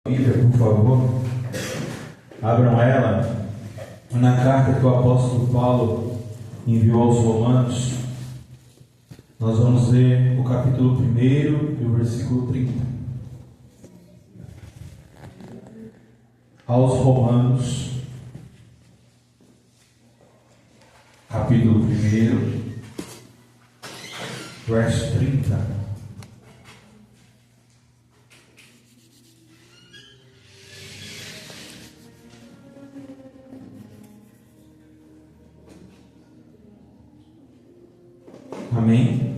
Bíblia, por favor, abram ela na carta que o apóstolo Paulo enviou aos Romanos. Nós vamos ler o capítulo 1 e o versículo 30. Aos Romanos, capítulo 1, verso 30. Amém?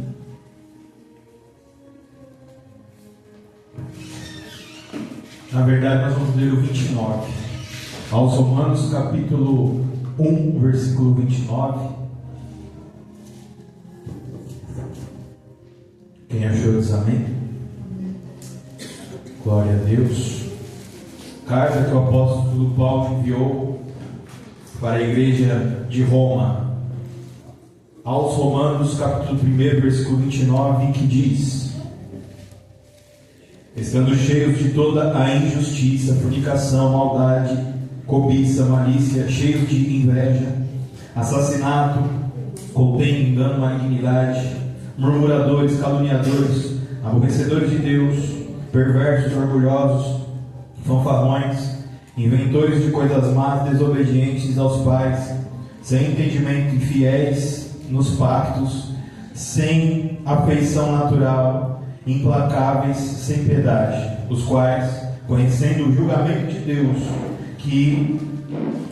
Na verdade, nós vamos ler o 29. Aos Romanos, capítulo 1, versículo 29. Quem achou diz amém? Glória a Deus. Carta que o apóstolo Paulo enviou para a igreja de Roma. Aos Romanos, capítulo 1, versículo 29, que diz: estando cheios de toda a injustiça, fornicação, maldade, cobiça, malícia, cheios de inveja, assassinato, contém engano, malignidade, murmuradores, caluniadores, aborrecedores de Deus, perversos, orgulhosos, fanfarrões, inventores de coisas más, desobedientes aos pais, sem entendimento, infiéis nos pactos, sem afeição natural, implacáveis, sem piedade, os quais, conhecendo o julgamento de Deus, que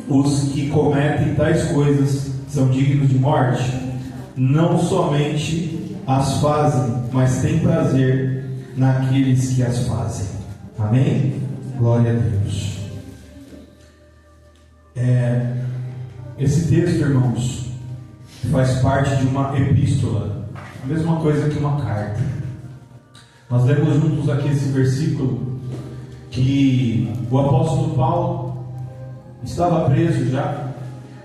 os que cometem tais coisas são dignos de morte, não somente as fazem, mas têm prazer naqueles que as fazem. Amém? Glória a Deus. Esse texto, irmãos, faz parte de uma epístola, a mesma coisa que uma carta. Nós lemos juntos aqui esse versículo, que o apóstolo Paulo estava preso já,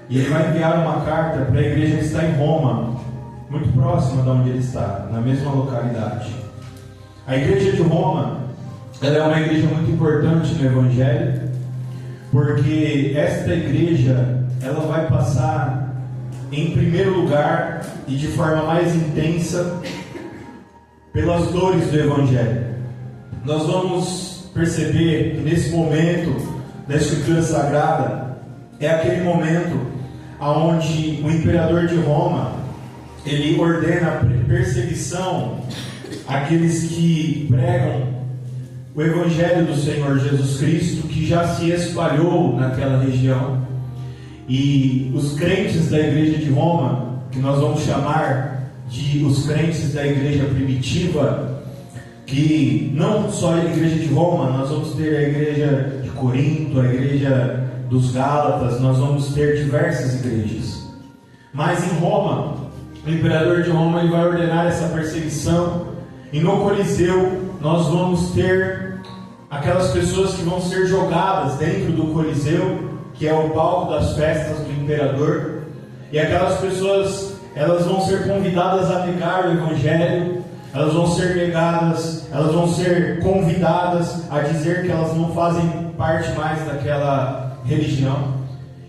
e ele vai enviar uma carta para a igreja que está em Roma, muito próxima de onde ele está, na mesma localidade. A igreja de Roma, ela é uma igreja muito importante no Evangelho, porque esta igreja, ela vai passar em primeiro lugar e de forma mais intensa pelas dores do Evangelho. Nós vamos perceber que nesse momento da Escritura Sagrada é aquele momento onde o imperador de Roma ele ordena a perseguição àqueles que pregam o Evangelho do Senhor Jesus Cristo, que já se espalhou naquela região. E os crentes da igreja de Roma, que nós vamos chamar de os crentes da igreja primitiva, que não só a igreja de Roma, nós vamos ter a igreja de Corinto, a igreja dos Gálatas, nós vamos ter diversas igrejas. Mas em Roma, o imperador de Roma ele vai ordenar essa perseguição, e no Coliseu nós vamos ter aquelas pessoas que vão ser jogadas dentro do Coliseu, que é o palco das festas do imperador, e aquelas pessoas elas vão ser convidadas a negar o Evangelho, elas vão ser negadas, elas vão ser convidadas a dizer que elas não fazem parte mais daquela religião,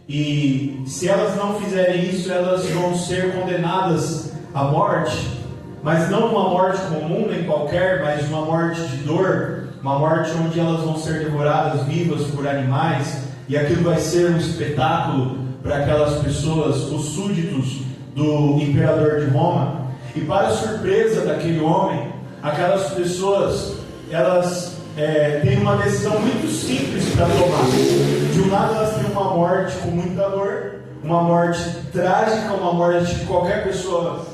e se elas não fizerem isso, elas vão ser condenadas à morte, mas não uma morte comum nem qualquer, mas uma morte de dor, uma morte onde elas vão ser devoradas vivas por animais. E aquilo vai ser um espetáculo para aquelas pessoas, os súditos do imperador de Roma. E para a surpresa daquele homem, aquelas pessoas, elas têm uma decisão muito simples para tomar. De um lado elas têm uma morte com muita dor, uma morte trágica, uma morte que qualquer pessoa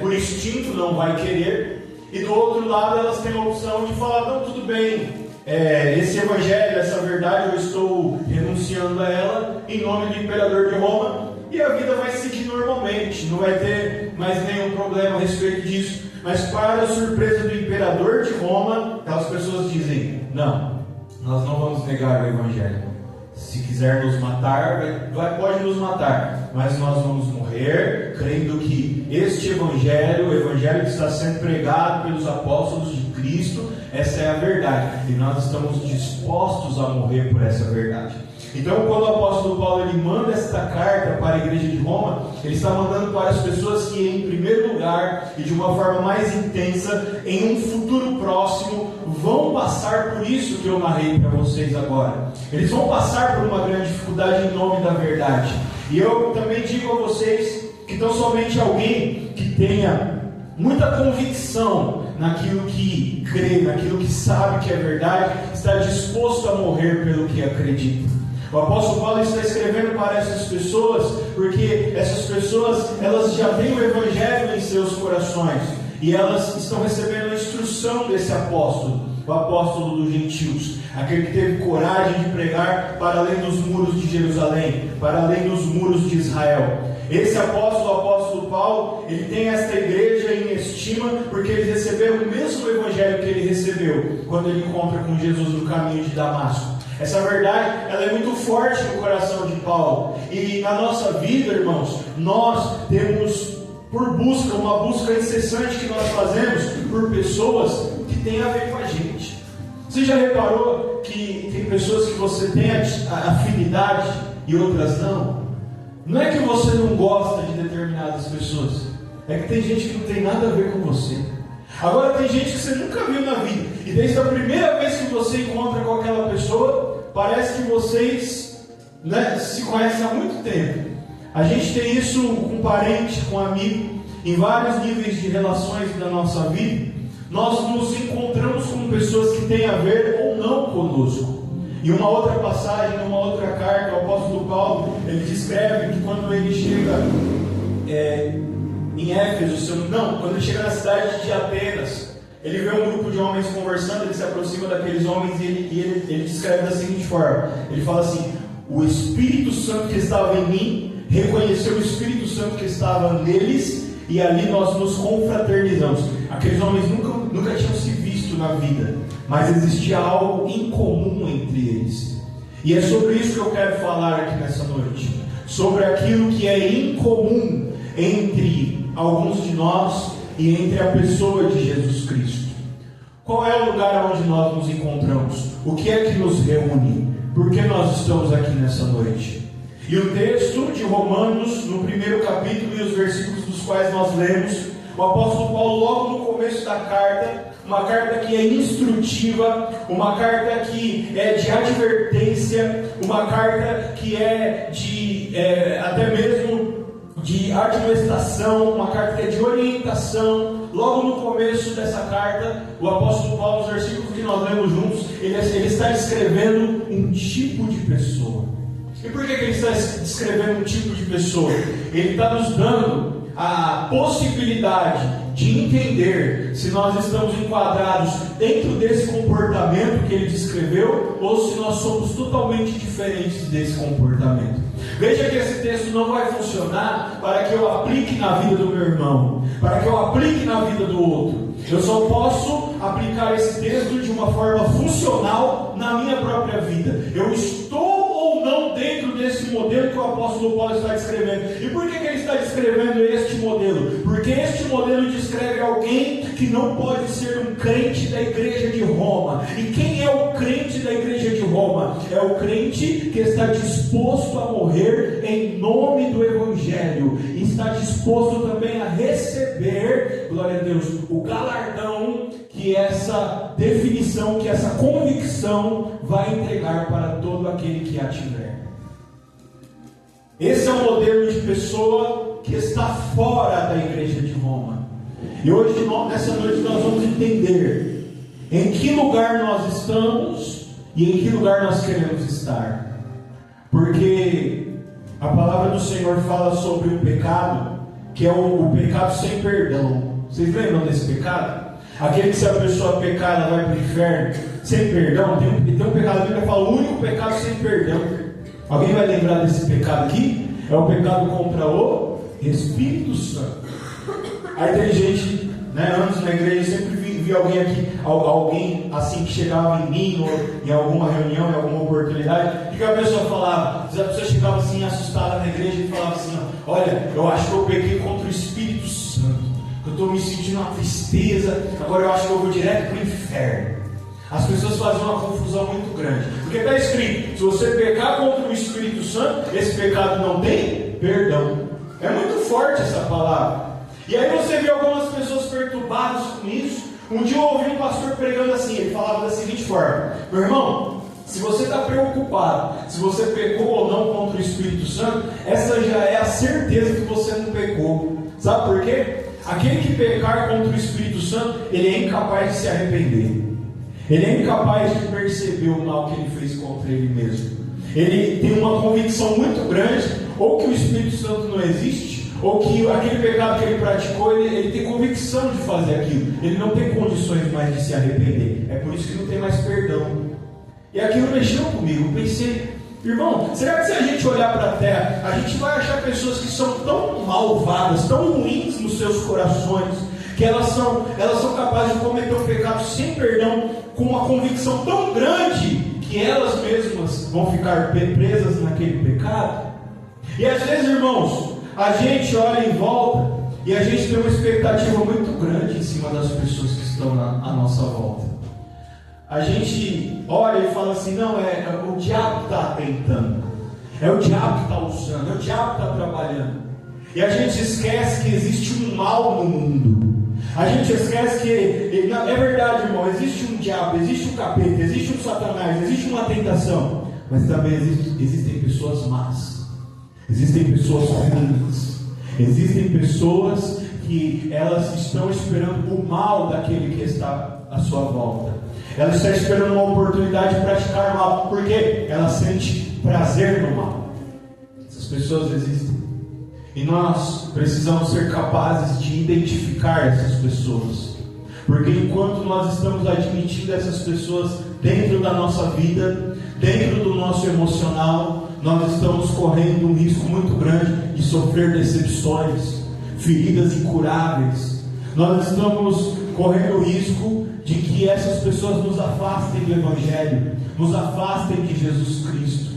por instinto não vai querer. E do outro lado elas têm a opção de falar, não, tudo bem, esse evangelho, essa verdade, eu estou renunciando a ela em nome do imperador de Roma, e a vida vai seguir normalmente, não vai ter mais nenhum problema a respeito disso. Mas para a surpresa do imperador de Roma, aquelas pessoas dizem, não, nós não vamos negar o evangelho. Se quiser nos matar, pode nos matar, mas nós vamos morrer crendo que este evangelho, o evangelho que está sendo pregado pelos apóstolos de Cristo, essa é a verdade, e nós estamos dispostos a morrer por essa verdade. Então, quando o apóstolo Paulo ele manda esta carta para a igreja de Roma, ele está mandando para as pessoas que, em primeiro lugar, e de uma forma mais intensa, em um futuro próximo, vão passar por isso que eu narrei para vocês agora. Eles vão passar por uma grande dificuldade em nome da verdade. E eu também digo a vocês que tão somente alguém que tenha muita convicção naquilo que crê, naquilo que sabe que é verdade, está disposto a morrer pelo que acredita. O apóstolo Paulo está escrevendo para essas pessoas, porque essas pessoas, elas já têm o Evangelho em seus corações, e elas estão recebendo a instrução desse apóstolo, o apóstolo dos gentios, aquele que teve coragem de pregar para além dos muros de Jerusalém, para além dos muros de Israel. Esse apóstolo, o apóstolo Paulo, ele tem esta igreja em estima, porque eles receberam o mesmo Evangelho que ele recebeu, quando ele encontra com Jesus no caminho de Damasco. Essa verdade, ela é muito forte no coração de Paulo. E na nossa vida, irmãos, nós temos por busca, uma busca incessante que nós fazemos por pessoas que têm a ver com a gente. Você já reparou que tem pessoas que você tem afinidade e outras não? Não é que você não gosta de determinadas pessoas, é que tem gente que não tem nada a ver com você. Agora tem gente que você nunca viu na vida, e desde a primeira vez que você encontra com aquela pessoa, parece que vocês, se conhecem há muito tempo. A gente tem isso com parente, com amigo, em vários níveis de relações da nossa vida. Nós nos encontramos com pessoas que têm a ver ou não conosco. Em uma outra passagem, numa outra carta, o apóstolo Paulo, ele descreve que quando ele chega em Éfeso, quando ele chega na cidade de Atenas, ele vê um grupo de homens conversando, ele se aproxima daqueles homens e ele descreve da seguinte forma: ele fala assim: o Espírito Santo que estava em mim reconheceu o Espírito Santo que estava neles, e ali nós nos confraternizamos. Aqueles homens nunca tinham se visto na vida, mas existia algo em comum entre eles. E é sobre isso que eu quero falar aqui nessa noite, sobre aquilo que é incomum entre alguns de nós e entre a pessoa de Jesus Cristo. Qual é o lugar onde nós nos encontramos? O que é que nos reúne? Por que nós estamos aqui nessa noite? E o texto de Romanos, no primeiro capítulo e os versículos dos quais nós lemos, o apóstolo Paulo, logo no começo da carta, uma carta que é instrutiva, uma carta que é de advertência, uma carta que é de até mesmo de admoestação, uma carta que é de orientação. Logo no começo dessa carta, o apóstolo Paulo, nos versículos que nós lemos juntos, ele está descrevendo um tipo de pessoa. E por que ele está descrevendo um tipo de pessoa? Ele está nos dando a possibilidade de entender se nós estamos enquadrados dentro desse comportamento que ele descreveu, ou se nós somos totalmente diferentes desse comportamento. Veja que esse texto não vai funcionar para que eu aplique na vida do meu irmão, para que eu aplique na vida do outro. Eu só posso aplicar esse texto de uma forma funcional na minha própria vida. Eu estou ou não dentro desse modelo que o apóstolo Paulo está descrevendo. E por que ele está descrevendo este modelo? Porque este modelo descreve alguém que não pode ser um crente da igreja de Roma. E quem é o crente da igreja de Roma? É o crente que está disposto a morrer em nome do Evangelho, e está disposto também a receber, glória a Deus, o galardão que essa definição, que essa convicção vai entregar para todo aquele que a tiver. Esse é o modelo de pessoa que está fora da igreja de Roma. E hoje, nessa noite, nós vamos entender em que lugar nós estamos e em que lugar nós queremos estar. Porque a palavra do Senhor fala sobre o pecado, que é o pecado sem perdão. Vocês lembram desse pecado? Aquele que, se a pessoa pecar, ela vai para o inferno sem perdão. Tem um pecado que fala o único pecado sem perdão. Alguém vai lembrar desse pecado aqui? É o pecado contra o Espírito Santo. Aí tem gente, anos na igreja, eu sempre vi alguém aqui, alguém assim que chegava em mim, ou em alguma reunião, em alguma oportunidade, que a pessoa falava, a pessoa chegava assim assustada na igreja e falava assim: olha, eu acho que eu pequei contra o Espírito Santo, eu estou me sentindo uma tristeza, agora eu acho que eu vou direto para o inferno. As pessoas fazem uma confusão muito grande. Porque está escrito, se você pecar contra o Espírito Santo, esse pecado não tem perdão. É muito forte essa palavra. E aí você vê algumas pessoas perturbadas com isso. Um dia eu ouvi um pastor pregando assim, ele falava da seguinte forma: meu irmão, se você está preocupado, se você pecou ou não contra o Espírito Santo, essa já é a certeza que você não pecou. Sabe por quê? Aquele que pecar contra o Espírito Santo, ele é incapaz de se arrepender. Ele é incapaz de perceber o mal que ele fez contra ele mesmo. Ele tem uma convicção muito grande, ou que o Espírito Santo não existe, ou que aquele pecado que ele praticou, ele tem convicção de fazer aquilo. Ele não tem condições mais de se arrepender. É por isso que não tem mais perdão. E aquilo mexeu comigo. Eu pensei, irmão, será que se a gente olhar para a terra, a gente vai achar pessoas que são tão malvadas, tão ruins nos seus corações, que elas são capazes de cometer um pecado sem perdão, com uma convicção tão grande, que elas mesmas vão ficar presas naquele pecado? E às vezes, irmãos, a gente olha em volta e a gente tem uma expectativa muito grande em cima das pessoas que estão à nossa volta. A gente olha e fala assim, não, o diabo está tentando, é o diabo que está usando, é o diabo que está trabalhando. E a gente esquece que existe um mal no mundo. A gente esquece que, é verdade, irmão, existe um diabo, existe um capeta, existe um satanás, existe uma tentação. Mas também existem pessoas más, existem pessoas ruins, existem pessoas que elas estão esperando o mal daquele que está à sua volta. Ela está esperando uma oportunidade de praticar mal, porque ela sente prazer no mal. Essas pessoas existem. E nós precisamos ser capazes de identificar essas pessoas. Porque enquanto nós estamos admitindo essas pessoas dentro da nossa vida, dentro do nosso emocional, nós estamos correndo um risco muito grande de sofrer decepções, feridas incuráveis. Nós estamos correndo o risco de que essas pessoas nos afastem do Evangelho, nos afastem de Jesus Cristo.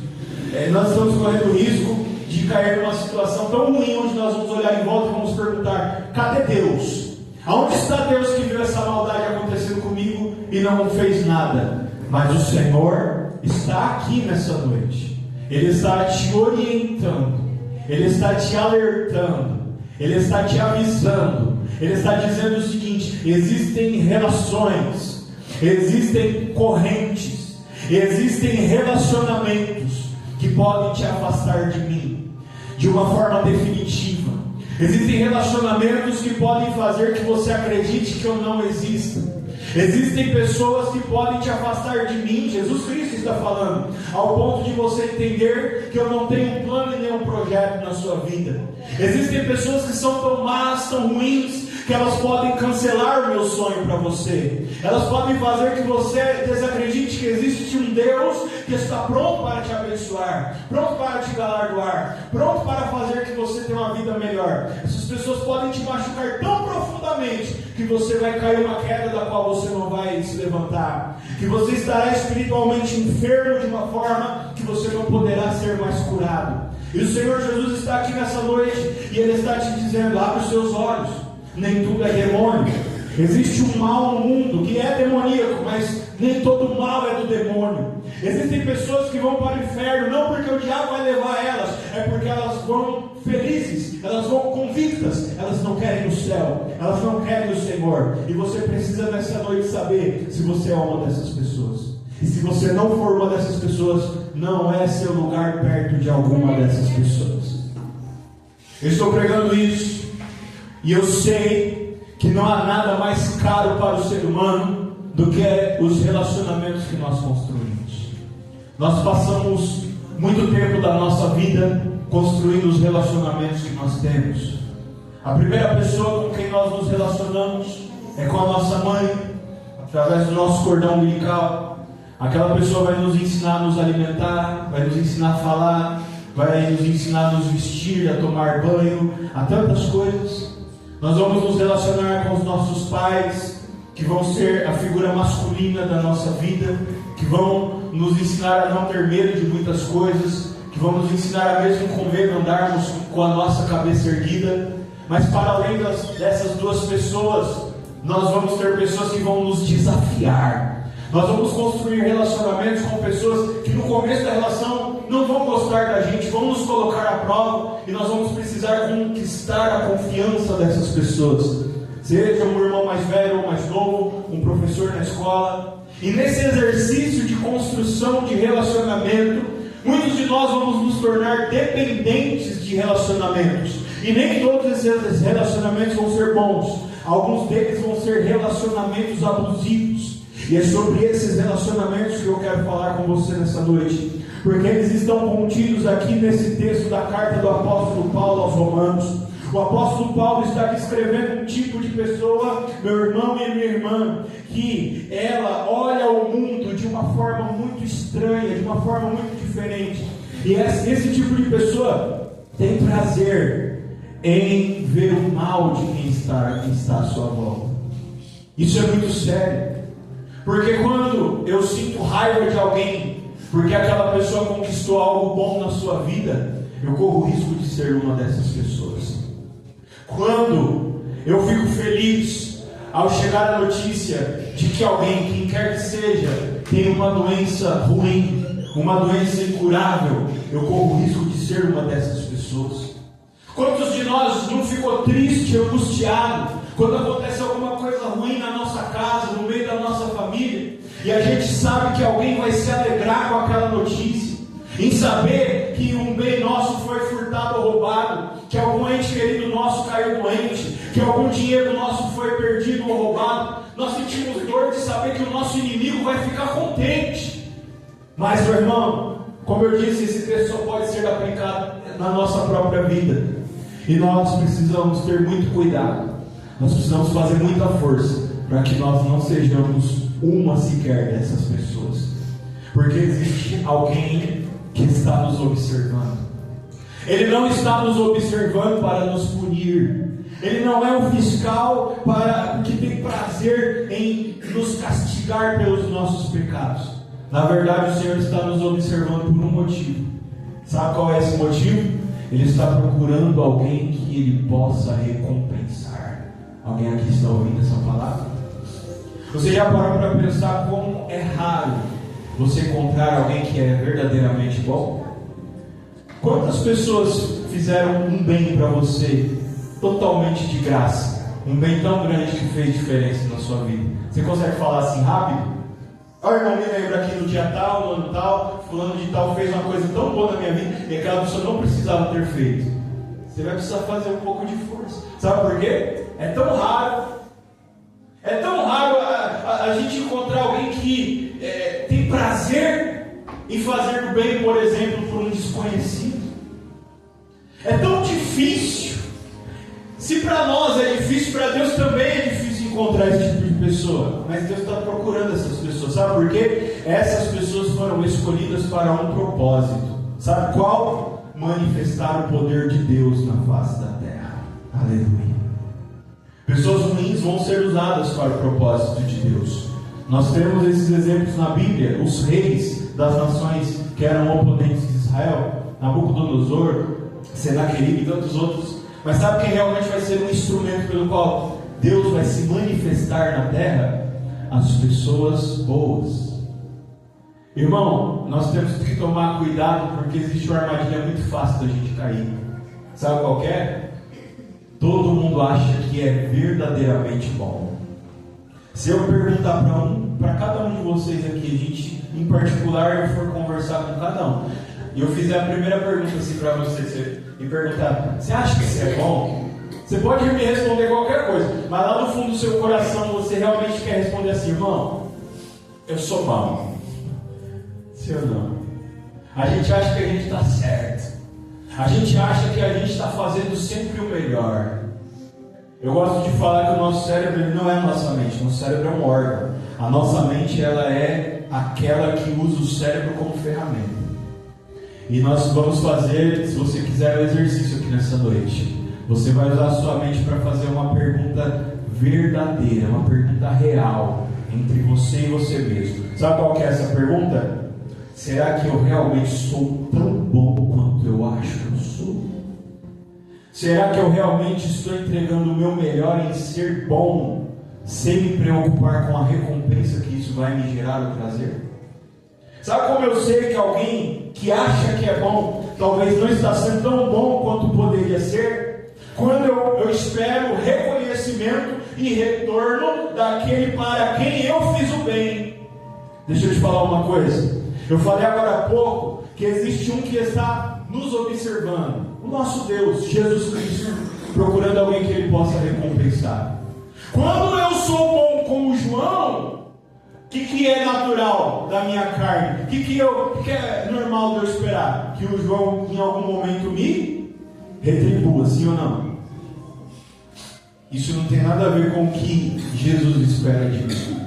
Nós estamos correndo o risco de cair numa situação tão ruim, onde nós vamos olhar em volta e vamos perguntar, cadê Deus? Aonde está Deus que viu essa maldade acontecendo comigo e não fez nada? Mas o Senhor está aqui nessa noite. Ele está te orientando, Ele está te alertando, Ele está te avisando. Ele está dizendo o seguinte: existem relações, existem correntes, existem relacionamentos que podem te afastar de mim de uma forma definitiva. Existem relacionamentos que podem fazer que você acredite que eu não existo. Existem pessoas que podem te afastar de mim, Jesus Cristo está falando, ao ponto de você entender que eu não tenho um plano e nem um projeto na sua vida. Existem pessoas que são tão más, tão ruins, que elas podem cancelar o meu sonho para você. Elas podem fazer que você desacredite que existe um Deus que está pronto para te abençoar, pronto para te galardoar, pronto para fazer que você tenha uma vida melhor. Essas pessoas podem te machucar tão profundamente que você vai cair uma queda da qual você não vai se levantar, que você estará espiritualmente enfermo de uma forma que você não poderá ser mais curado. E o Senhor Jesus está aqui nessa noite e Ele está te dizendo: abre os seus olhos. Nem tudo é demônio. Existe um mal no mundo que é demoníaco, mas nem todo mal é do demônio. Existem pessoas que vão para o inferno, não porque o diabo vai levar elas, é porque elas vão felizes, elas vão convictas, elas não querem o céu, elas não querem o Senhor. E você precisa nessa noite saber se você é uma dessas pessoas. E se você não for uma dessas pessoas, não é seu lugar perto de alguma dessas pessoas. Eu estou pregando isso, e eu sei que não há nada mais caro para o ser humano do que os relacionamentos que nós construímos. Nós passamos muito tempo da nossa vida construindo os relacionamentos que nós temos. A primeira pessoa com quem nós nos relacionamos é com a nossa mãe, através do nosso cordão umbilical. Aquela pessoa vai nos ensinar a nos alimentar, vai nos ensinar a falar, vai nos ensinar a nos vestir, a tomar banho, a tantas coisas. Nós vamos nos relacionar com os nossos pais, que vão ser a figura masculina da nossa vida, que vão nos ensinar a não ter medo de muitas coisas, que vão nos ensinar a mesmo com medo andarmos com a nossa cabeça erguida. Mas para além dessas duas pessoas, nós vamos ter pessoas que vão nos desafiar. Nós vamos construir relacionamentos com pessoas que no começo da relação não vão gostar da gente, vão nos colocar à prova, e nós vamos precisar conquistar a confiança dessas pessoas. Seja um irmão mais velho ou mais novo, um professor na escola. E nesse exercício de construção de relacionamento, muitos de nós vamos nos tornar dependentes de relacionamentos. E nem todos esses relacionamentos vão ser bons. Alguns deles vão ser relacionamentos abusivos. E é sobre esses relacionamentos que eu quero falar com você nessa noite. Porque eles estão contidos aqui nesse texto da carta do apóstolo Paulo aos Romanos. O apóstolo Paulo está descrevendo um tipo de pessoa, meu irmão e minha irmã, que ela olha o mundo de uma forma muito estranha, de uma forma muito diferente. E esse tipo de pessoa tem prazer em ver o mal de quem está à sua volta. Isso é muito sério. Porque quando eu sinto raiva de alguém, porque aquela pessoa conquistou algo bom na sua vida, eu corro o risco de ser uma dessas pessoas. Quando eu fico feliz ao chegar a notícia de que alguém, quem quer que seja, tem uma doença ruim, uma doença incurável, eu corro o risco de ser uma dessas pessoas. Quantos de nós não ficou triste, angustiado, quando acontece alguma coisa ruim na nossa casa, no meio da nossa família, e a gente sabe que alguém vai se alegrar com aquela notícia, em saber que um bem nosso foi furtado ou roubado, que algum ente querido nosso caiu doente, que algum dinheiro nosso foi perdido ou roubado. Nós sentimos dor de saber que o nosso inimigo vai ficar contente. Mas, meu irmão, como eu disse, esse texto só pode ser aplicado na nossa própria vida. E nós precisamos ter muito cuidado. Nós precisamos fazer muita força para que nós não sejamos uma sequer dessas pessoas. Porque existe alguém que está nos observando. Ele não está nos observando para nos punir. Ele não é um fiscal que tem prazer em nos castigar pelos nossos pecados. Na verdade, o Senhor está nos observando por um motivo. Sabe qual é esse motivo? Ele está procurando alguém que Ele possa recompensar. Alguém aqui está ouvindo essa palavra? Você já parou para pensar como é raro você encontrar alguém que é verdadeiramente bom? Quantas pessoas fizeram um bem para você totalmente de graça? Um bem tão grande que fez diferença na sua vida. Você consegue falar assim rápido? Olha, irmão, me lembra aqui no dia tal, no ano tal, fulano de tal fez uma coisa tão boa na minha vida e aquela pessoa não precisava ter feito. Você vai precisar fazer um pouco de força. Sabe por quê? É tão raro. É tão raro a gente encontrar alguém que tem prazer em fazer o bem, por exemplo, por um desconhecido. É tão difícil. Se para nós é difícil, para Deus também é difícil encontrar esse tipo de pessoa. Mas Deus está procurando essas pessoas. Sabe por quê? Essas pessoas foram escolhidas para um propósito. Sabe qual? Manifestar o poder de Deus na face da terra. Aleluia. Pessoas ruins vão ser usadas para o propósito de Deus. Nós temos esses exemplos na Bíblia. Os reis das nações que eram oponentes de Israel, Nabucodonosor, Senaqueribe e tantos outros. Mas sabe quem realmente vai ser um instrumento pelo qual Deus vai se manifestar na terra? As pessoas boas. Irmão, nós temos que tomar cuidado, porque existe uma armadilha muito fácil da gente cair. Sabe qual que é? Todo mundo acha que é verdadeiramente bom. Se eu perguntar para cada um de vocês aqui, a gente, em particular, eu for conversar com cada um, e eu fizer a primeira pergunta assim para você e perguntar: você acha que isso é bom? Você pode me responder qualquer coisa, mas lá no fundo do seu coração você realmente quer responder assim: irmão, eu sou mau. Sim ou não? A gente acha que a gente está certo. A gente acha que a gente está fazendo sempre o melhor. Eu gosto de falar que o nosso cérebro ele não é a nossa mente. O nosso cérebro é um órgão. A nossa mente ela é aquela que usa o cérebro como ferramenta. E nós vamos fazer, se você quiser, um exercício aqui nessa noite. Você vai usar a sua mente para fazer uma pergunta verdadeira, uma pergunta real entre você e você mesmo. Sabe qual que é essa pergunta? Será que eu realmente sou tão bom quanto eu acho que eu sou? Será que eu realmente estou entregando o meu melhor em ser bom, sem me preocupar com a recompensa que isso vai me gerar o prazer? Sabe como eu sei que alguém que acha que é bom, talvez não está sendo tão bom quanto poderia ser? Quando eu espero reconhecimento e retorno daquele para quem eu fiz o bem. Deixa eu te falar uma coisa. Eu falei agora há pouco que existe um que está nos observando. O nosso Deus, Jesus Cristo, procurando alguém que Ele possa recompensar. Quando eu sou bom como João, o que é natural da minha carne? O que é normal de eu esperar? Que o João em algum momento me retribua, sim ou não? Isso não tem nada a ver com o que Jesus espera de mim.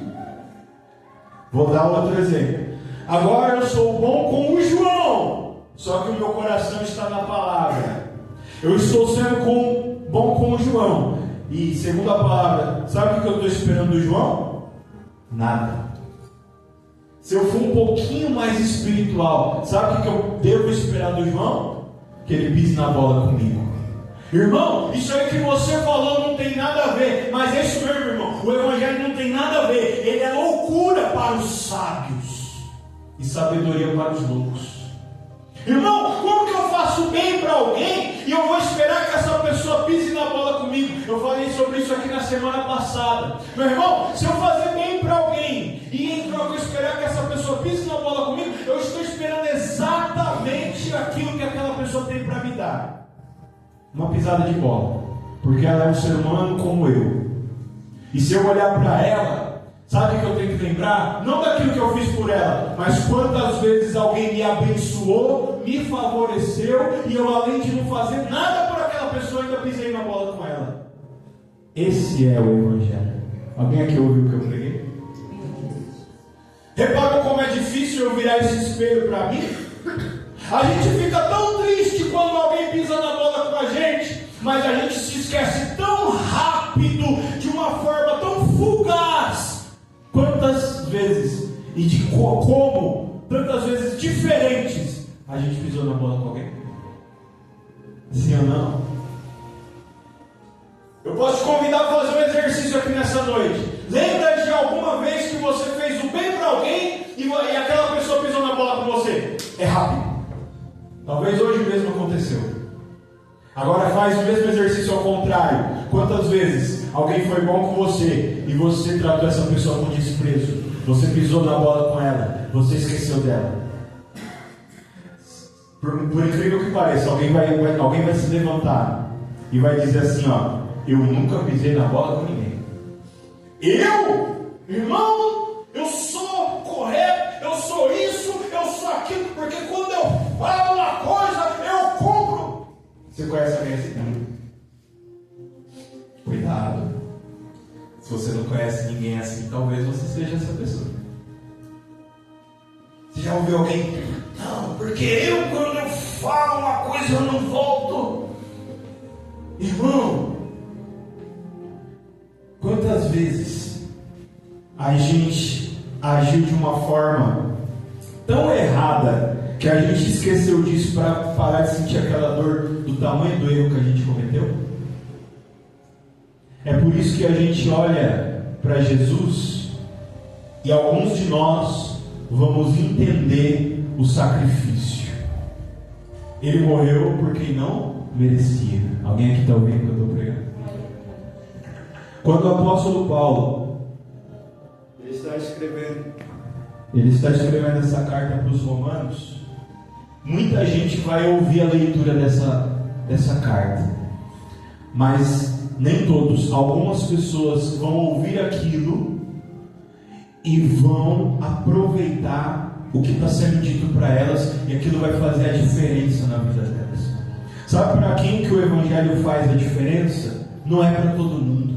Vou dar outro exemplo. Agora eu sou bom como João, só que o meu coração está na palavra. Eu estou sendo bom como João. E segundo a palavra, sabe o que eu estou esperando do João? Nada. Se eu for um pouquinho mais espiritual, sabe o que eu devo esperar do João? Que ele pise na bola comigo. Irmão, isso aí que você falou não tem nada a ver. Mas é isso mesmo, irmão. O Evangelho não tem nada a ver. Ele é loucura para os sábios e sabedoria para os loucos. Irmão, como que eu faço bem para alguém e eu vou esperar que essa pessoa pise na bola comigo? Eu falei sobre isso aqui na semana passada. Meu irmão, se eu fazer bem para alguém e em troca eu esperar que essa pessoa pise na bola comigo, eu estou esperando exatamente aquilo que aquela pessoa tem para me dar. Uma pisada de bola. Porque ela é um ser humano como eu. E se eu olhar para ela, sabe o que eu tenho que lembrar? Não daquilo que eu fiz por ela, mas quantas vezes alguém me abençoou, me favoreceu, e eu, além de não fazer nada por aquela pessoa, ainda pisei na bola com ela. Esse é o Evangelho. Alguém aqui ouviu o que eu preguei? Reparam como é difícil eu virar esse espelho para mim? A gente fica tão triste quando alguém pisa na bola com a gente, mas a gente se esquece tão rápido, de uma forma tão fugaz. Quantas vezes e de como, tantas vezes diferentes, a gente pisou na bola com alguém? Sim ou não? Eu posso te convidar a fazer um exercício aqui nessa noite. Lembra de alguma vez que você fez o bem para alguém e aquela pessoa pisou na bola com você? É rápido. Talvez hoje mesmo aconteceu. Agora faz o mesmo exercício ao contrário. Quantas vezes alguém foi bom com você e você tratou essa pessoa com desprezo? Você pisou na bola com ela, você esqueceu dela. Por incrível que pareça, alguém vai se levantar e vai dizer assim, ó: eu nunca pisei na bola com ninguém. Eu? Irmão, eu sou correto, eu sou isso, eu sou aquilo, porque quando eu falo uma coisa, eu cumpro. Você conhece alguém assim? Cuidado. Se você não conhece ninguém assim, talvez você seja essa pessoa. Você já ouviu alguém? Não, porque quando eu falo uma coisa, eu não volto. Irmão, quantas vezes a gente agiu de uma forma tão errada que a gente esqueceu disso para parar de sentir aquela dor do tamanho do erro que a gente cometeu? É por isso que a gente olha para Jesus e alguns de nós vamos entender o sacrifício. Ele morreu por quem não merecia. Alguém aqui está ouvindo o que eu estou pregando? Quando o apóstolo Paulo ele está escrevendo essa carta para os romanos, muita gente vai ouvir a leitura dessa carta, mas nem todos. Algumas pessoas vão ouvir aquilo e vão aproveitar o que está sendo dito para elas, e aquilo vai fazer a diferença na vida delas. Sabe para quem que o Evangelho faz a diferença? Não é para todo mundo.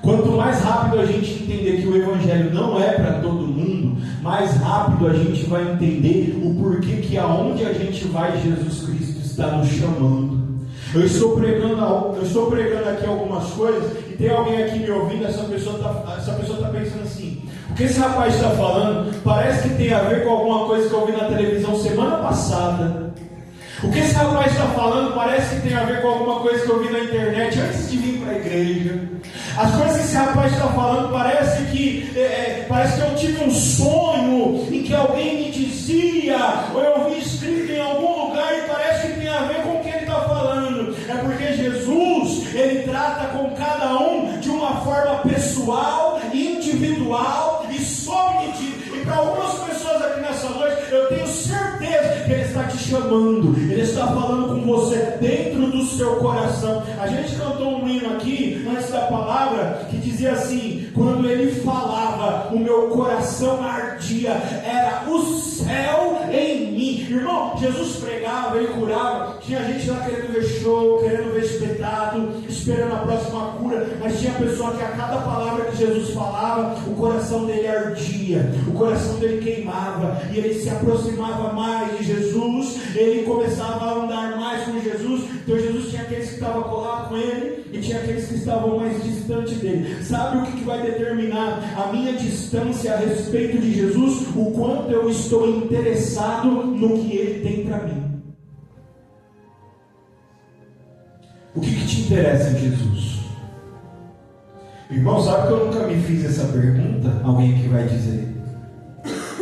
Quanto mais rápido a gente entender que o Evangelho não é para todo mundo, mais rápido a gente vai entender o porquê que aonde a gente vai, Jesus Cristo está nos chamando. Eu estou pregando aqui algumas coisas, e tem alguém aqui me ouvindo, essa pessoa está pensando assim: o que esse rapaz está falando parece que tem a ver com alguma coisa que eu ouvi na televisão semana passada. O que esse rapaz está falando parece que tem a ver com alguma coisa que eu vi na internet antes de vir para a igreja. As coisas que esse rapaz está falando parece que eu tive um sonho em que alguém me dizia, ou eu vi escrito em algum lugar e parece que tem a ver com o que ele está falando. É porque Jesus, ele trata com cada um de uma forma pessoal, individual e subjetiva. E para algumas pessoas aqui nessa noite, eu tenho certeza que ele está te chamando, ele está falando com você dentro do seu coração. A gente cantou um hino aqui antes da palavra que dizia assim: quando ele falava, o meu coração ardia, era o céu em mim. Irmão, Jesus pregava, ele curava, tinha gente lá querendo ver show, querendo ver espetáculo, esperando a próxima cura, mas tinha pessoa que a cada palavra que Jesus falava, o coração dele ardia, o coração dele queimava, e ele se aproximava mais de Jesus, ele começava a andar mais com Jesus. Então Jesus tinha aqueles que estavam colados com ele e tinha aqueles que estavam mais distantes dele. Sabe o que vai determinar a minha distância a respeito de Jesus? O quanto eu estou interessado no que ele tem para mim. O que te interessa em Jesus? Irmão, sabe que eu nunca me fiz essa pergunta? Alguém aqui vai dizer.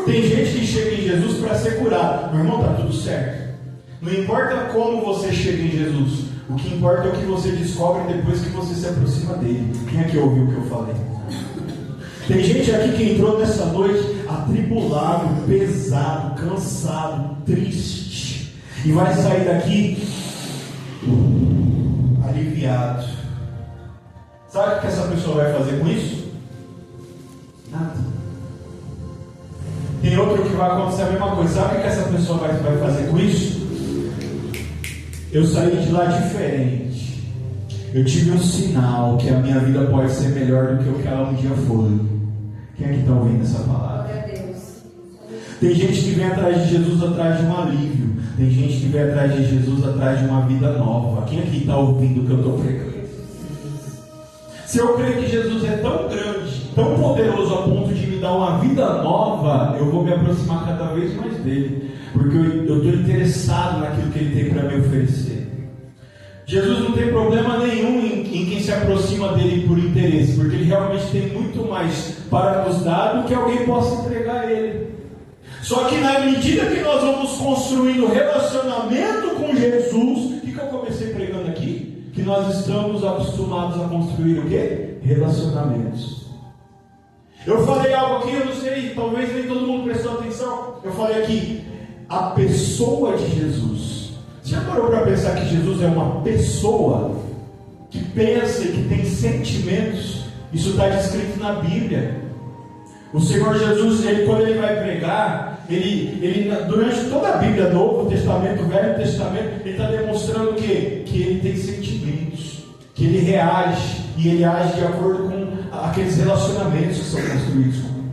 Tem gente que chega em Jesus para ser curado. Meu irmão, está tudo certo. Não importa como você chega em Jesus, o que importa é o que você descobre depois que você se aproxima dele. Quem aqui ouviu o que eu falei? Tem gente aqui que entrou nessa noite atribulado, pesado, cansado, triste, e vai sair daqui aliviado. Sabe o que essa pessoa vai fazer com isso? Nada. Tem outro que vai acontecer a mesma coisa. Sabe o que essa pessoa vai fazer com isso? Eu saí de lá diferente. Eu tive um sinal que a minha vida pode ser melhor do que o que ela um dia foi. Quem é que está ouvindo essa palavra? Tem gente que vem atrás de Jesus atrás de um alívio. Tem gente que vem atrás de Jesus atrás de uma vida nova. Quem aqui está ouvindo o que eu estou pregando? Se eu creio que Jesus é tão grande, tão poderoso a ponto de me dar uma vida nova, eu vou me aproximar cada vez mais dele, porque eu estou interessado naquilo que ele tem para me oferecer. Jesus não tem problema nenhum em quem se aproxima dele por interesse, porque ele realmente tem muito mais para nos dar do que alguém possa entregar a ele. Só que na medida que nós vamos construindo relacionamento com Jesus, o que eu comecei pregando aqui? Que nós estamos acostumados a construir o quê? Relacionamentos. Eu falei algo aqui, eu não sei, talvez nem todo mundo prestou atenção. Eu falei aqui, a pessoa de Jesus. Você já parou para pensar que Jesus é uma pessoa que pensa e que tem sentimentos? Isso está descrito na Bíblia. O Senhor Jesus, quando ele vai pregar, ele durante toda a Bíblia, Novo Testamento, Velho Testamento, ele está demonstrando o quê? Que ele tem sentimentos, que ele reage, e ele age de acordo com aqueles relacionamentos que são construídos com ele.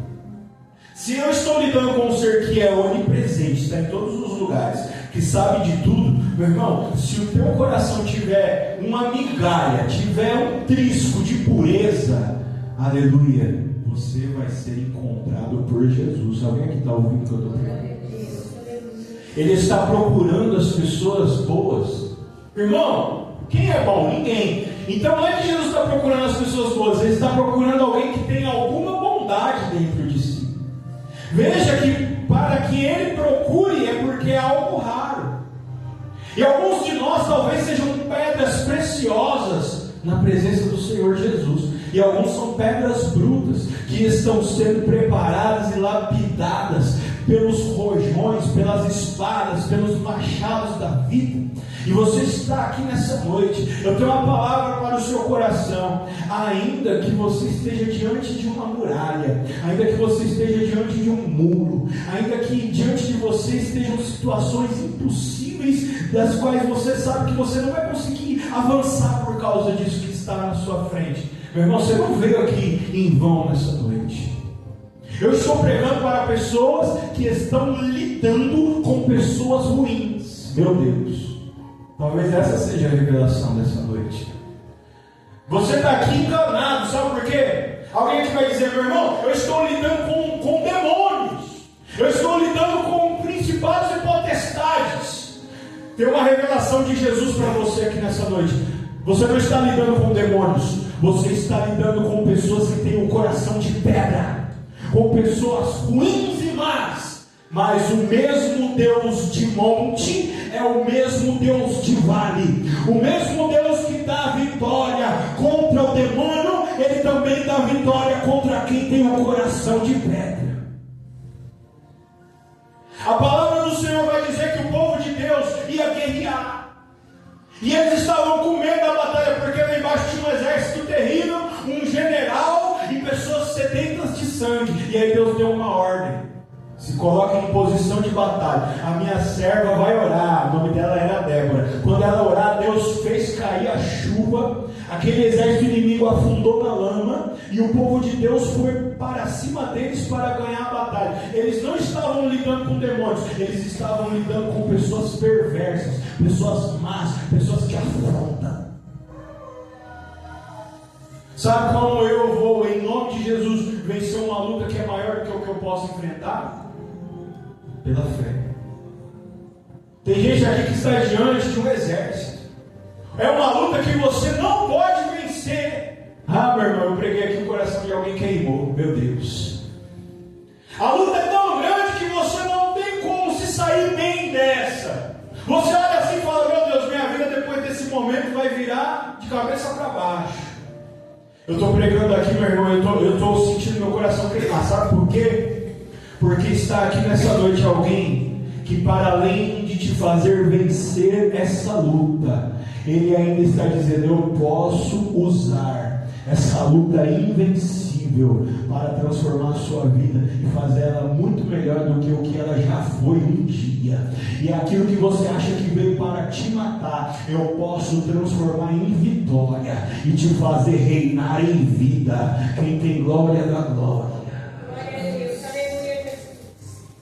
Se eu estou lidando com um ser que é onipresente, está em todos os lugares, que sabe de tudo, meu irmão, se o teu coração tiver uma migalha, tiver um trisco de pureza, aleluia, você vai ser encontrado por Jesus. Alguém aqui está ouvindo o que eu estou falando? Ele está procurando as pessoas boas. Irmão, quem é bom? Ninguém. Então não é que Jesus está procurando as pessoas boas, ele está procurando alguém que tem alguma bondade dentro de si. Veja que para que ele procure é porque é algo raro. E alguns de nós talvez sejam pedras preciosas na presença do Senhor Jesus. E alguns são pedras brutas que estão sendo preparadas e lapidadas pelos rojões, pelas espadas, pelos machados da vida. E você está aqui nessa noite. Eu tenho uma palavra para o seu coração. Ainda que você esteja diante de uma muralha, ainda que você esteja diante de um muro, ainda que diante de você estejam situações impossíveis, das quais você sabe que você não vai conseguir avançar por causa disso que está na sua frente. Meu irmão, você não veio aqui em vão nessa noite. Eu estou pregando para pessoas que estão lidando com pessoas ruins. Meu Deus, talvez essa seja a revelação dessa noite. Você está aqui enganado, sabe por quê? Alguém aqui vai dizer, meu irmão, eu estou lidando com demônios. Eu estou lidando com principados e potestades. Tem uma revelação de Jesus para você aqui nessa noite. Você não está lidando com demônios, você está lidando com pessoas que têm um coração de pedra, com pessoas ruins e más. Mas o mesmo Deus de monte é o mesmo Deus de vale. O mesmo Deus que dá vitória contra o demônio, Ele também dá vitória contra quem tem um coração de pedra. A palavra do Senhor vai dizer que o povo de Deus ia guerrear. E eles estavam com medo da batalha, porque lá embaixo tinha um exército terrível, um general e pessoas sedentas de sangue. E aí Deus deu uma ordem: se coloca em posição de batalha. A minha serva vai orar. O nome dela era Débora. Quando ela orar, Deus fez cair a chuva. Aquele exército inimigo afundou na lama. E o povo de Deus foi para cima deles para ganhar a batalha. Eles não estavam lidando com demônios, eles estavam lidando com pessoas perversas, pessoas más, pessoas que afrontam. Sabe como eu vou, em nome de Jesus, vencer uma luta que é maior do que o que eu posso enfrentar? Pela fé. Tem gente aqui que está diante de um exército. É uma luta que você não pode vencer. Ah, meu irmão, eu preguei aqui, o coração de alguém queimou. Meu Deus. A luta é tão grande que você não tem como se sair bem dessa. Você olha assim e fala: meu Deus, minha vida depois desse momento vai virar de cabeça para baixo. Eu estou pregando aqui, meu irmão, eu estou sentindo meu coração queimar. Sabe por quê? Porque está aqui nessa noite alguém que, para além de te fazer vencer essa luta, ele ainda está dizendo: eu posso usar essa luta invencível para transformar a sua vida e fazer ela muito melhor do que o que ela já foi um dia. E aquilo que você acha que veio para te matar, eu posso transformar em vitória e te fazer reinar em vida. Quem tem glória dá glória.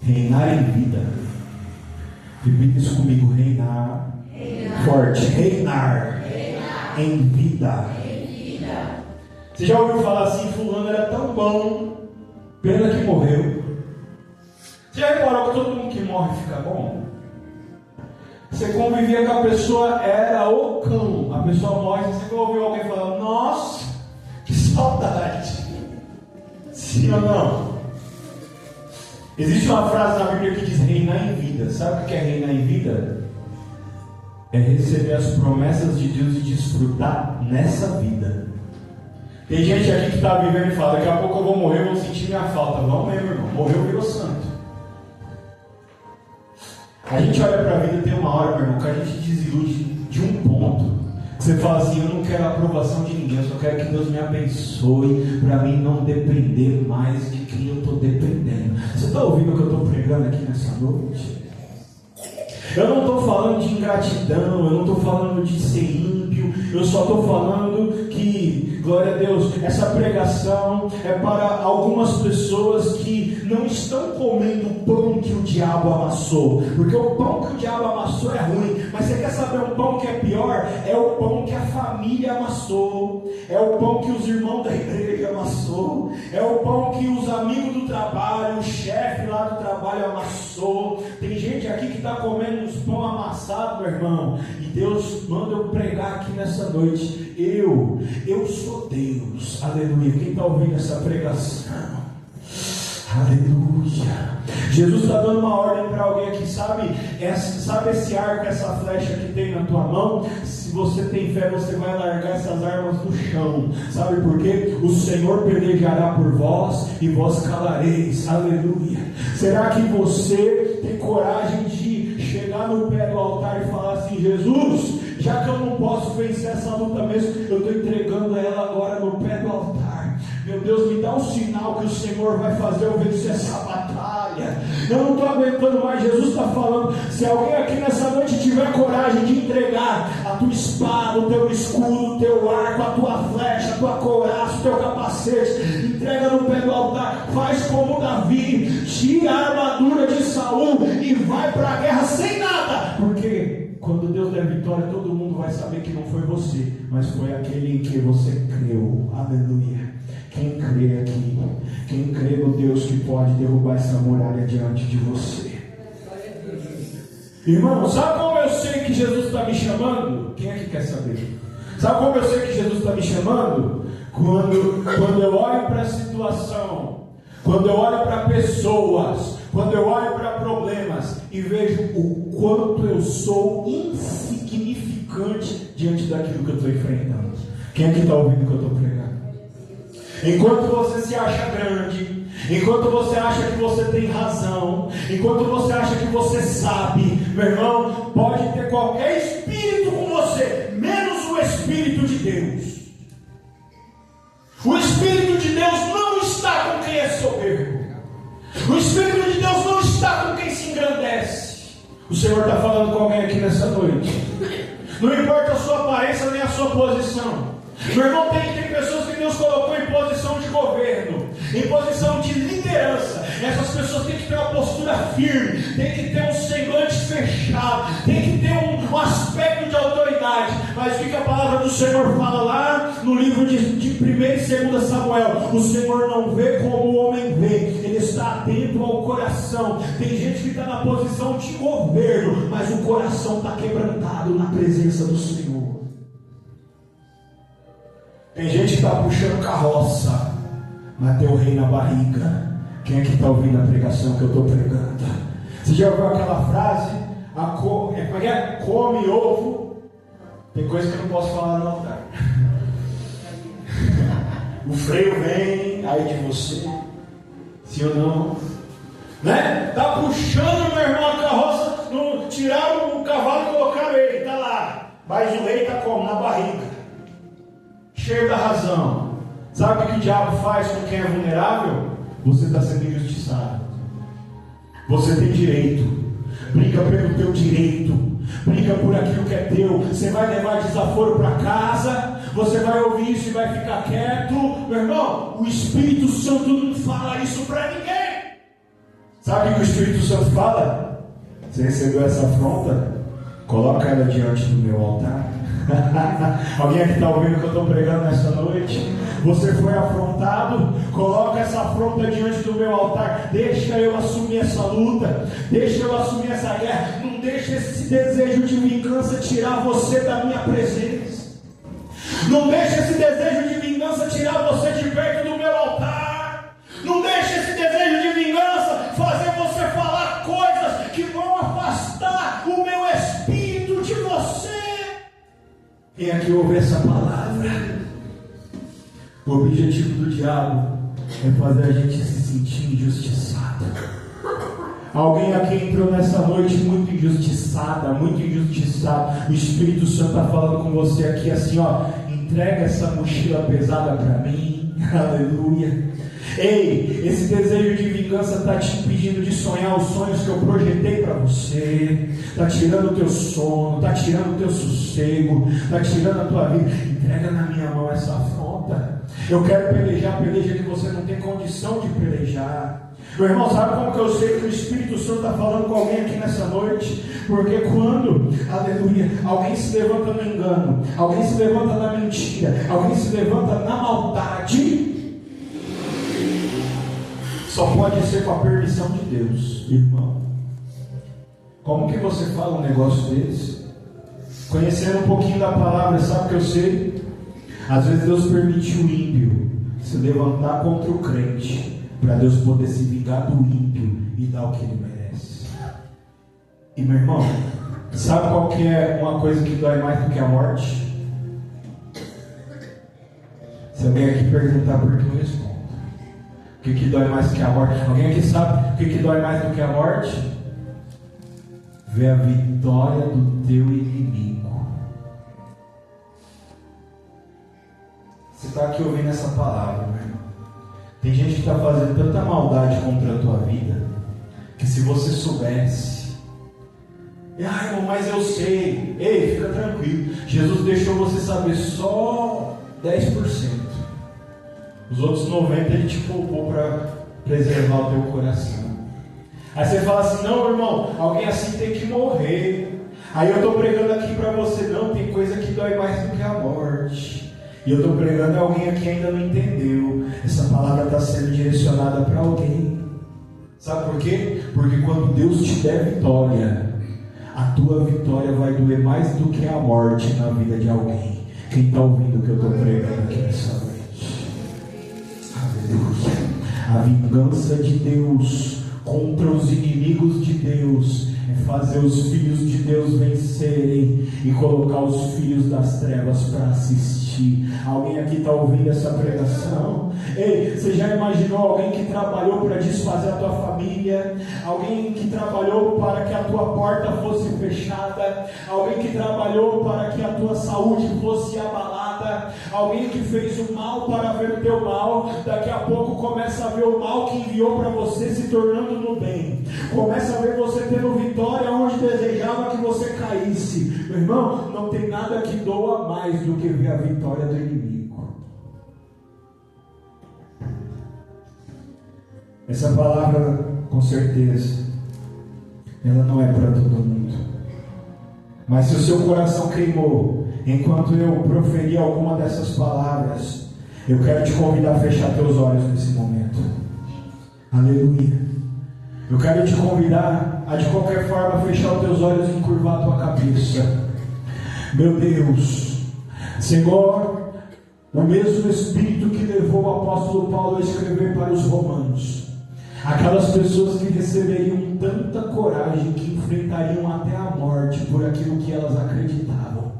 Reinar em vida. Repita isso comigo: reinar. Forte. Reinar. Em vida. Você já ouviu falar assim: fulano era tão bom, pena que morreu. Você já reparou que todo mundo que morre fica bom? Você convivia com a pessoa, era o cão. A pessoa morre, você ouviu alguém falar: nossa, que saudade. Sim ou não? Existe uma frase na Bíblia que diz reinar em vida. Sabe o que é reinar em vida? É receber as promessas de Deus e desfrutar nessa vida. Tem gente aqui que está vivendo e fala: daqui a pouco eu vou morrer, eu vou sentir minha falta. Vamos mesmo, irmão. Morreu, virou santo. A gente olha para a vida e tem uma hora, meu irmão, que a gente desilude de um ponto. Você fala assim: eu não quero a aprovação de ninguém, eu só quero que Deus me abençoe, para mim não depender mais de quem eu estou dependendo. Você está ouvindo o que eu estou pregando aqui nessa noite? Eu não estou falando de ingratidão, eu não estou falando de ser ímpio, eu só estou falando que, glória a Deus, essa pregação é para algumas pessoas que não estão comendo o pão que o diabo amassou, porque o pão que o diabo amassou é ruim, mas você quer saber um pão que é pior? É o pão que a família amassou, é o pão que os irmãos da igreja amassou, é o pão que os amigos do trabalho, o chefe lá do trabalho amassou. Tem gente aqui que está comendo uns pão amassado, meu irmão, e Deus manda eu pregar aqui nessa noite: eu sou Deus. Aleluia. Quem está ouvindo essa pregação? Aleluia. Jesus está dando uma ordem para alguém aqui. Sabe esse arco, essa flecha que tem na tua mão? Se você tem fé, você vai largar essas armas no chão. Sabe por quê? O Senhor pelejará por vós e vós calareis. Aleluia. Será que você tem coragem de chegar no pé do altar e falar assim: Jesus, já que eu não posso vencer essa luta mesmo, eu estou entregando ela agora no pé do altar. Meu Deus, me dá um sinal que o Senhor vai fazer eu vencer essa batalha. Eu não estou aguentando mais. Jesus está falando: se alguém aqui nessa noite tiver coragem de entregar a tua espada, o teu escudo, o teu arco, a tua flecha, a tua couraça, o teu capacete, entrega no pé do altar. Faz como Davi, tira a armadura de Saul e vai para a guerra sem nada, porque quando Deus der vitória, todo mundo vai saber que não foi você, mas foi aquele em que você creu. Aleluia. Quem crê aqui, quem crê no Deus que pode derrubar essa muralha diante de você? Irmão, sabe como eu sei sei que Jesus está me chamando? Quem é que quer saber? Sabe como eu sei que Jesus está me chamando? Quando eu olho para a situação, quando eu olho para pessoas, quando eu olho para problemas e vejo o quanto eu sou insignificante diante daquilo que eu estou enfrentando. Quem é que está ouvindo o que eu estou pregando? Enquanto você se acha grande, enquanto você acha que você tem razão, enquanto você acha que você sabe, meu irmão, pode ter qualquer espírito com você, menos o Espírito de Deus. O Espírito de Deus não está com quem é soberbo. O Espírito de Deus não está com quem se engrandece. O Senhor está falando com alguém aqui nessa noite. Não importa a sua aparência nem a sua posição. Meu irmão, tem pessoas que Deus colocou em posição de governo, em posição de liderança. Essas pessoas têm que ter uma postura firme, têm que ter um semblante fechado, têm que ter um aspecto de autoridade. Mas o que a palavra do Senhor fala lá no livro de 1 e 2 Samuel? O Senhor não vê como o homem vê, Ele está atento ao coração. Tem gente que está na posição de governo, mas o coração está quebrantado na presença do Senhor. Tem gente que está puxando carroça, mas tem o rei na barriga. Quem é que está ouvindo a pregação que eu estou pregando? Você já ouviu aquela frase? Come ovo. Tem coisa que eu não posso falar no altar. O freio vem, aí de você. Sim ou não? Né? Está puxando, meu irmão, a carroça. Tiraram o cavalo e colocaram ele. Está lá. Mas o rei está como? Na barriga. Cheio da razão. Sabe o que o diabo faz com quem é vulnerável? Você está sendo injustiçado. Você tem direito. Briga pelo teu direito. Briga por aquilo que é teu. Você vai levar desaforo para casa. Você vai ouvir isso e vai ficar quieto. Meu irmão, o Espírito Santo não fala isso para ninguém. Sabe o que o Espírito Santo fala? Você recebeu essa afronta? Coloca ela diante do meu altar. Alguém aqui está ouvindo o que eu estou pregando nessa noite? Você foi afrontado? Coloca essa afronta diante do meu altar. Deixa eu assumir essa luta. Deixa eu assumir essa guerra. Não deixa esse desejo de vingança tirar você da minha presença. Não deixa esse desejo de vingança tirar você de perto do meu altar. Não deixa esse desejo de vingança fazer você falar coisas que vão afastar o meu espírito de você. Quem aqui ouve essa palavra? O objetivo do diabo é fazer a gente se sentir injustiçado. Alguém aqui entrou nessa noite muito injustiçada, muito injustiçado. O Espírito Santo está falando com você aqui assim, ó. Entrega essa mochila pesada para mim. Aleluia. Ei, esse desejo de vingança está te impedindo de sonhar os sonhos que eu projetei para você. Está tirando o teu sono, está tirando o teu sossego, está tirando a tua vida. Entrega na minha mão essa afronta. Eu quero pelejar, peleja que você não tem condição de pelejar. Meu irmão, sabe como que eu sei que o Espírito Santo está falando com alguém aqui nessa noite? Porque quando, aleluia, alguém se levanta no engano, alguém se levanta na mentira, alguém se levanta na maldade, só pode ser com a permissão de Deus, irmão. Como que você fala um negócio desse? Conhecendo um pouquinho da palavra, sabe o que eu sei? Às vezes Deus permite o ímpio se levantar contra o crente, para Deus poder se vingar do ímpio e dar o que ele merece. E meu irmão, sabe qual que é uma coisa que dói mais do que a morte? Se alguém aqui perguntar, por que eu respondo? O que dói mais do que a morte? Alguém aqui sabe o que dói mais do que a morte? Ver a vitória do teu inimigo. Você está aqui ouvindo essa palavra, meu irmão. Tem gente que está fazendo tanta maldade contra a tua vida, que se você soubesse, irmão, mas eu sei. Ei, fica tranquilo. Jesus deixou você saber só 10%. Os outros 90% Ele te poupou para preservar o teu coração. Aí você fala assim, não, irmão, alguém assim tem que morrer. Aí eu estou pregando aqui para você, não, tem coisa que dói mais do que a morte. E eu estou pregando a alguém aqui que ainda não entendeu. Essa palavra está sendo direcionada para alguém. Sabe por quê? Porque quando Deus te der vitória, a tua vitória vai doer mais do que a morte na vida de alguém. Quem está ouvindo o que eu estou pregando aqui nessa noite? Aleluia. A vingança de Deus contra os inimigos de Deus é fazer os filhos de Deus vencerem e colocar os filhos das trevas para assistir. Alguém aqui está ouvindo essa pregação? Ei, você já imaginou alguém que trabalhou para desfazer a tua família? Alguém que trabalhou para que a tua porta fosse fechada? Alguém que trabalhou para que a tua saúde fosse abalada? Alguém que fez o mal para ver o teu mal? Daqui a pouco começa a ver o mal que enviou para você se tornando no bem. Começa a ver você tendo vitória onde desejava que você caísse. Meu irmão, não tem nada que doa mais do que ver a vitória do inimigo. Essa palavra, com certeza, ela não é para todo mundo. Mas se o seu coração queimou enquanto eu proferi alguma dessas palavras, eu quero te convidar a fechar teus olhos nesse momento. Aleluia. Eu quero te convidar a de qualquer forma fechar os teus olhos e encurvar a tua cabeça. Meu Deus, Senhor, o mesmo Espírito que levou o apóstolo Paulo a escrever para os romanos, aquelas pessoas que receberiam tanta coragem que enfrentariam até a morte por aquilo que elas acreditavam.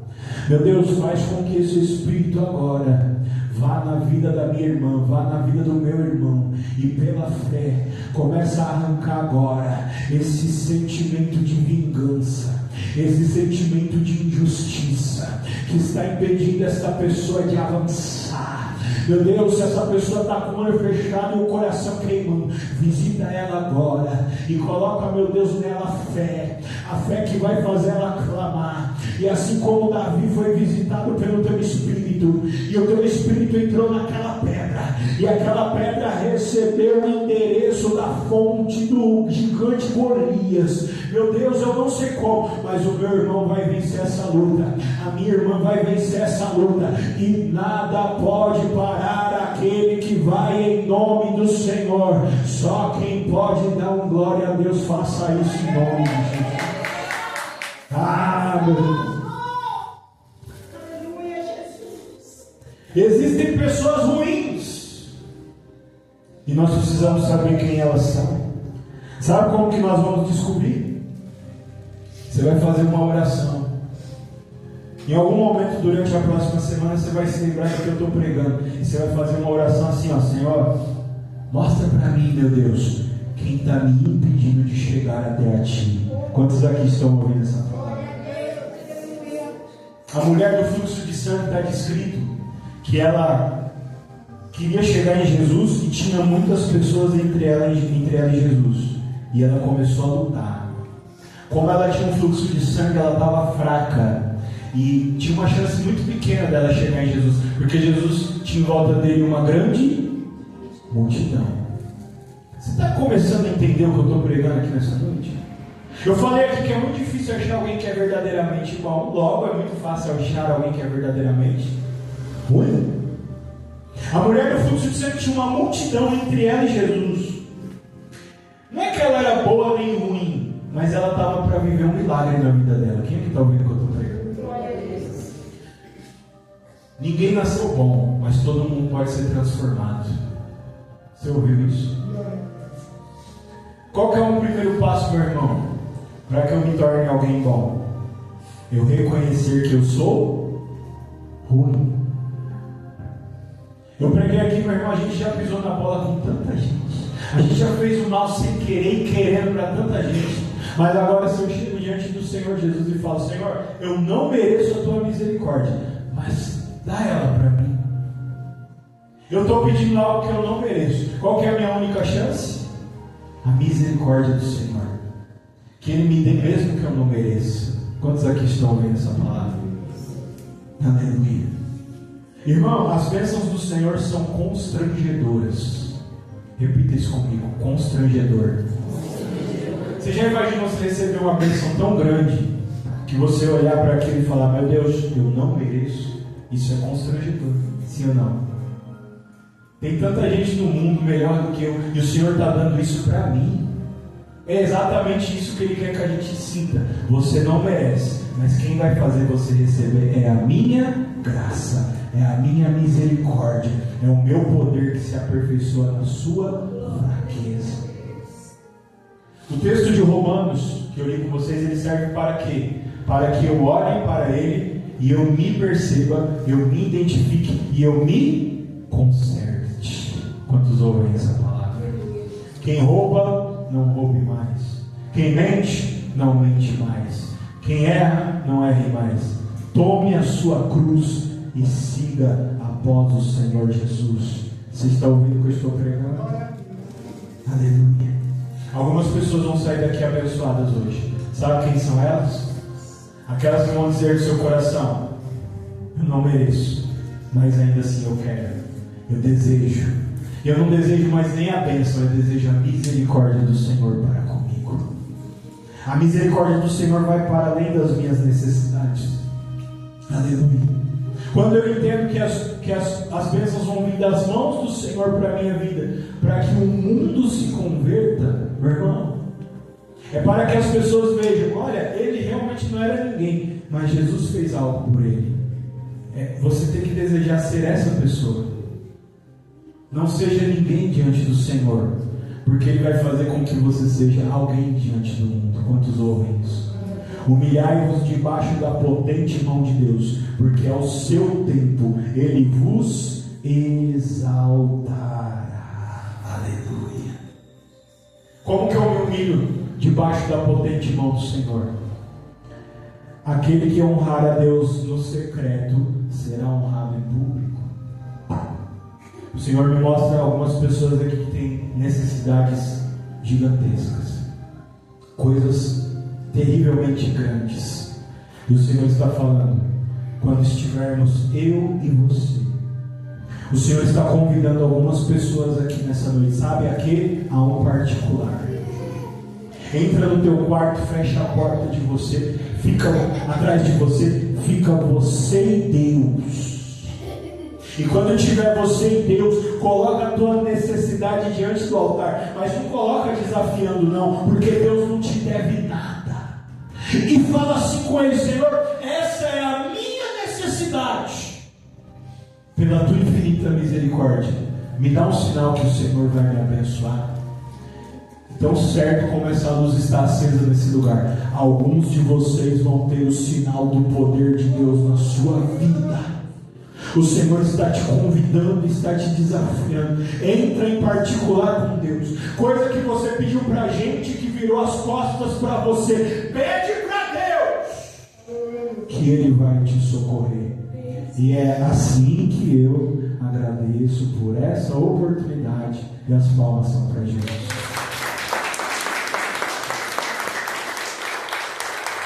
Meu Deus, faz com que esse Espírito agora vá na vida da minha irmã, vá na vida do meu irmão, e pela fé começa a arrancar agora esse sentimento de vingança, esse sentimento de injustiça que está impedindo essa pessoa de avançar. Meu Deus, se essa pessoa está com o olho fechado e o coração queimando, visita ela agora e coloca, meu Deus, nela a fé que vai fazer ela clamar. E assim como Davi foi visitado pelo teu Espírito, e o teu Espírito entrou naquela pedra, e aquela pedra recebeu o endereço da fonte do gigante Golias. Meu Deus, eu não sei como, mas o meu irmão vai vencer essa luta, a minha irmã vai vencer essa luta, e nada pode parar aquele que vai em nome do Senhor. Só quem pode dar um glória a Deus, faça isso em nome de Jesus. Meu Deus. Existem pessoas ruins e nós precisamos saber quem elas são. Sabe como que nós vamos descobrir? Você vai fazer uma oração. Em algum momento durante a próxima semana você vai se lembrar do que eu estou pregando, e você vai fazer uma oração assim, ó: Senhor, mostra para mim, meu Deus, quem está me impedindo de chegar até a Ti. Quantos aqui estão ouvindo essa palavra? A mulher do fluxo de sangue está descrito que ela queria chegar em Jesus e tinha muitas pessoas entre ela e Jesus, e ela começou a lutar. Como ela tinha um fluxo de sangue, ela estava fraca e tinha uma chance muito pequena dela chegar em Jesus, porque Jesus tinha em volta dele uma grande multidão. Você está começando a entender o que eu estou pregando aqui nessa noite? Eu falei aqui que é muito difícil achar alguém que é verdadeiramente bom. Logo, é muito fácil achar alguém que é verdadeiramente ruim. A mulher do fluxo de sangue tinha uma multidão entre ela e Jesus. Não é que ela era boa nem ruim, mas ela estava para viver um milagre na vida dela. Quem é que está ouvindo o que eu estou pregando? Ninguém nasceu bom, mas todo mundo pode ser transformado. Você ouviu isso? Qual que é o primeiro passo, meu irmão, para que eu me torne alguém bom? Eu reconhecer que eu sou ruim. Eu preguei aqui, meu irmão, a gente já pisou na bola com tanta gente. A gente já fez o mal sem querer e querendo para tanta gente. Mas agora, se eu chego diante do Senhor Jesus e falo: Senhor, eu não mereço a tua misericórdia, mas dá ela para mim. Eu estou pedindo algo que eu não mereço. Qual que é a minha única chance? A misericórdia do Senhor. Que Ele me dê mesmo que eu não mereça. Quantos aqui estão ouvindo essa palavra? Aleluia. Irmão, as bênçãos do Senhor são constrangedoras. Repita isso comigo: constrangedor. Você já imaginou você receber uma bênção tão grande que você olhar para aquilo e falar: meu Deus, eu não mereço? Isso é constrangedor, sim ou não? Tem tanta gente no mundo melhor do que eu, e o Senhor está dando isso para mim. É exatamente isso que Ele quer que a gente sinta. Você não merece, mas quem vai fazer você receber é a minha graça, é a minha misericórdia, é o meu poder que se aperfeiçoa na sua fraqueza. O texto de Romanos que eu li com vocês, ele serve para quê? Para que eu ore para Ele e eu me perceba, eu me identifique e eu me conserte. Quantos ouvem essa palavra? Quem rouba, não roube mais. Quem mente, não mente mais. Quem erra, não erre mais. Tome a sua cruz e siga após o Senhor Jesus. Você está ouvindo o que eu estou pregando? Aleluia. Algumas pessoas vão sair daqui abençoadas hoje. Sabe quem são elas? Aquelas que vão dizer no seu coração: eu não mereço, mas ainda assim eu quero, eu desejo. Eu não desejo mais nem a bênção, eu desejo a misericórdia do Senhor para comigo. A misericórdia do Senhor vai para além das minhas necessidades. Aleluia. Quando eu entendo que as bênçãos vão vir das mãos do Senhor para a minha vida, para que o mundo se converta, meu irmão, é para que as pessoas vejam: olha, ele realmente não era ninguém, mas Jesus fez algo por ele. Você tem que desejar ser essa pessoa. Não seja ninguém diante do Senhor, porque Ele vai fazer com que você seja alguém diante do mundo. Quantos ouvem isso? Humilhai-vos debaixo da potente mão de Deus, porque ao seu tempo Ele vos exaltará. Aleluia. Como que eu me humilho debaixo da potente mão do Senhor? Aquele que honrar a Deus no secreto será honrado em público. O Senhor me mostra algumas pessoas aqui que têm necessidades gigantescas, coisas terrivelmente grandes, e o Senhor está falando: quando estivermos eu e você, o Senhor está convidando algumas pessoas aqui nessa noite, sabe a quê? A um particular. Entra no teu quarto, fecha a porta de você, fica atrás de você, fica você e Deus. E quando tiver você e Deus, coloca a tua necessidade diante do altar, mas não coloca desafiando não, porque Deus não te deve nada. E fala assim com Ele: Senhor, essa é a minha necessidade. Pela tua infinita misericórdia, me dá um sinal que o Senhor vai me abençoar. Tão certo como essa luz está acesa nesse lugar, alguns de vocês vão ter o sinal do poder de Deus na sua vida. O Senhor está te convidando, está te desafiando. Entra em particular com Deus. Coisa que você pediu para a gente, que virou as costas para você. Pede para Deus, que Ele vai te socorrer. E é assim que eu agradeço por essa oportunidade. E as palmas são para Jesus.